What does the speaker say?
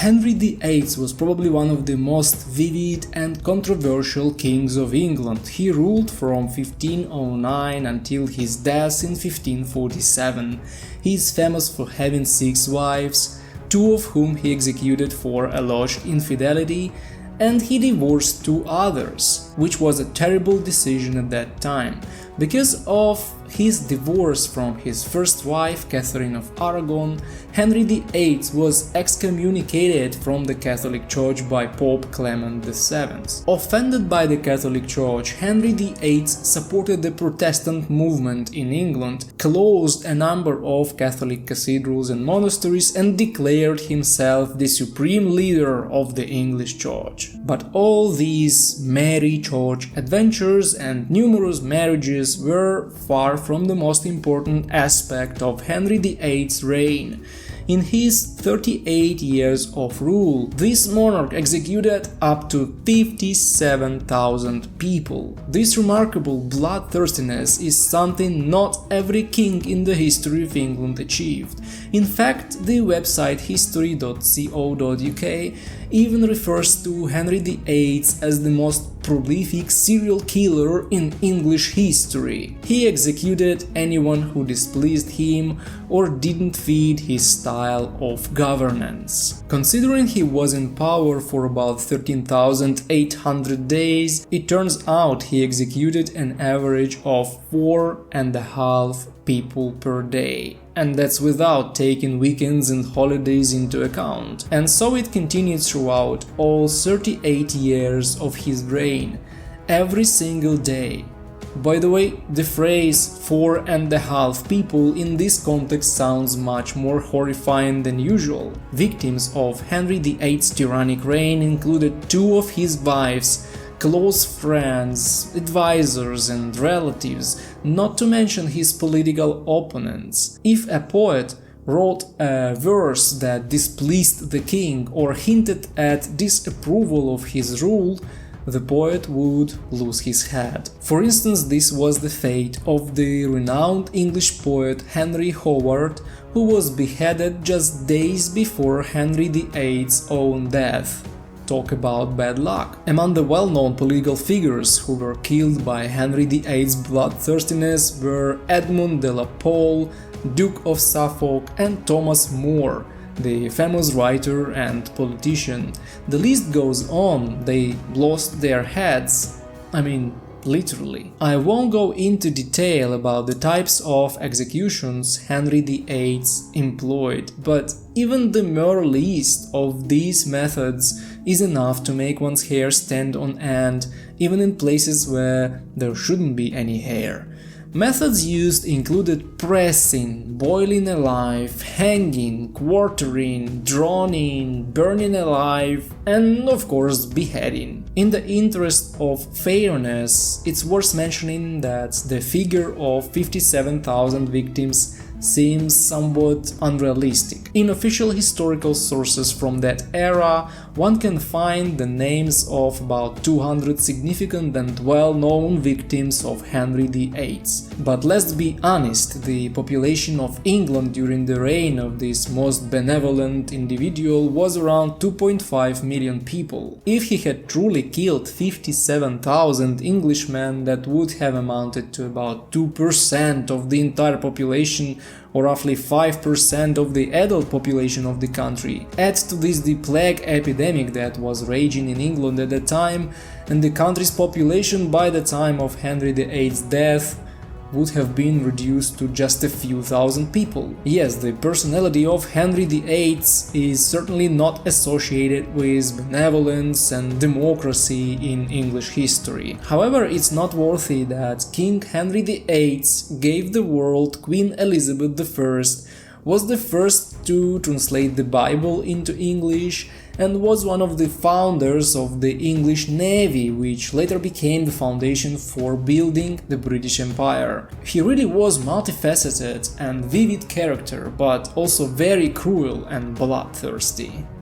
Henry VIII was probably one of the most vivid and controversial kings of England. He ruled from 1509 until his death in 1547. He is famous for having 6 wives, 2 of whom he executed for alleged infidelity, and he divorced 2 others, which was a terrible decision at that time. Because of his divorce from his first wife, Catherine of Aragon, Henry VIII was excommunicated from the Catholic Church by Pope Clement VII. Offended by the Catholic Church, Henry VIII supported the Protestant movement in England, closed a number of Catholic cathedrals and monasteries, and declared himself the supreme leader of the English Church. But all these merry church adventures and numerous marriages were far from the most important aspect of Henry VIII's reign. In his 38 years of rule, this monarch executed up to 57,000 people. This remarkable bloodthirstiness is something not every king in the history of England achieved. In fact, the website history.co.uk even refers to Henry VIII as the most prolific serial killer in English history. He executed anyone who displeased him or didn't fit his style of governance. Considering he was in power for about 13,800 days, it turns out he executed an average of 4.5 people per day. And that's without taking weekends and holidays into account. And so it continued throughout all 38 years of his reign, every single day. By the way, the phrase 4.5 people in this context sounds much more horrifying than usual. Victims of Henry VIII's tyrannic reign included 2 of his wives, close friends, advisors and relatives, not to mention his political opponents. If a poet wrote a verse that displeased the king or hinted at disapproval of his rule, the poet would lose his head. For instance, this was the fate of the renowned English poet Henry Howard, who was beheaded just days before Henry VIII's own death. Talk about bad luck. Among the well-known political figures who were killed by Henry VIII's bloodthirstiness were Edmund de la Pole, Duke of Suffolk, and Thomas More, the famous writer and politician. The list goes on. They lost their heads. I mean, literally. I won't go into detail about the types of executions Henry VIII employed, but even the mere list of these methods is enough to make one's hair stand on end, even in places where there shouldn't be any hair. Methods used included pressing, boiling alive, hanging, quartering, drowning, burning alive, and of course beheading. In the interest of fairness, it's worth mentioning that the figure of 57,000 victims seems somewhat unrealistic. In official historical sources from that era, one can find the names of about 200 significant and well-known victims of Henry VIII. But let's be honest, the population of England during the reign of this most benevolent individual was around 2.5 million people. If he had truly killed 57,000 Englishmen, that would have amounted to about 2% of the entire population, or roughly 5% of the adult population of the country. Add to this the plague epidemic that was raging in England at the time, and the country's population by the time of Henry VIII's death would have been reduced to just a few thousand people. Yes, the personality of Henry VIII is certainly not associated with benevolence and democracy in English history. However, it's noteworthy that King Henry VIII gave the world Queen Elizabeth I, was the first to translate the Bible into English, and was one of the founders of the English Navy, which later became the foundation for building the British Empire. He really was multifaceted and vivid character, but also very cruel and bloodthirsty.